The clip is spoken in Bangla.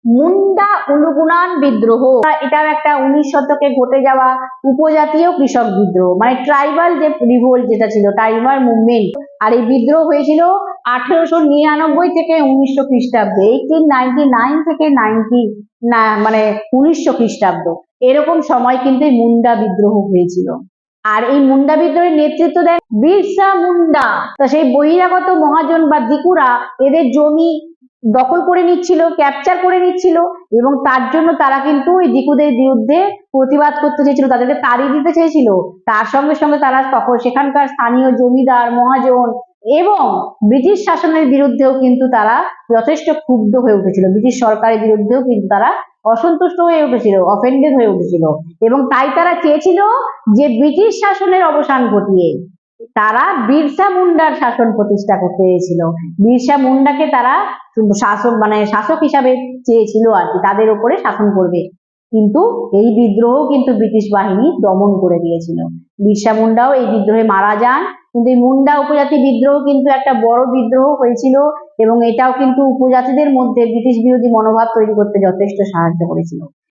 মুন্ডা উলুগুনান বিদ্রোহ, এটাও একটা 19 শতকে ঘটে যাওয়া উপজাতীয় কৃষক বিদ্রোহ, মানে ট্রাইবাল যে রিভোল্ট যেটা ছিল, ট্রাইবাল মুভমেন্ট। আর এই বিদ্রোহ হয়েছিল 1899 থেকে 1900 খ্রিস্টাব্দে, 1899 থেকে 1900 খ্রিস্টাব্দ, এরকম সময় কিন্তু এই মুন্ডা বিদ্রোহ হয়েছিল। আর এই মুন্ডা বিদ্রোহের নেতৃত্ব দেন বিরসা মুন্ডা। তো সেই বহিরাগত মহাজন বা দিকুরা এদের জমি দখল করে নিচ্ছিল, ক্যাপচার করে নিচ্ছিল, এবং তার জন্য তারা কিন্তু এই দিকুদের বিরুদ্ধে প্রতিবাদ করতে চেয়েছিল, তাদেরকে তাড়িয়ে দিতে চেয়েছিল। তার সঙ্গে সঙ্গে তারা তখন সেখানকার স্থানীয় জমিদার মহাজন এবং ব্রিটিশ শাসনের বিরুদ্ধেও কিন্তু তারা যথেষ্ট ক্ষুব্ধ হয়ে উঠেছিল, ব্রিটিশ সরকারের বিরুদ্ধেও কিন্তু তারা অসন্তুষ্ট হয়ে উঠেছিল, অফেন্ডেড হয়ে উঠেছিল, এবং তাই তারা চেয়েছিল যে ব্রিটিশ শাসনের অবসান ঘটিয়ে তারা বিরসা মুন্ডার শাসন প্রতিষ্ঠা করতে চেয়েছিল। বিরসা মুন্ডাকে তারা শাসক হিসাবে চেয়েছিল আর কি, তাদের উপরে শাসন করবে। কিন্তু এই বিদ্রোহ কিন্তু ব্রিটিশ বাহিনী দমন করে দিয়েছিল। বিরসা মুন্ডাও এই বিদ্রোহে মারা যান। কিন্তু এই মুন্ডা উপজাতি বিদ্রোহ কিন্তু একটা বড় বিদ্রোহ হয়েছিল, এবং এটাও কিন্তু উপজাতিদের মধ্যে ব্রিটিশ বিরোধী মনোভাব তৈরি করতে যথেষ্ট সাহায্য করেছিল।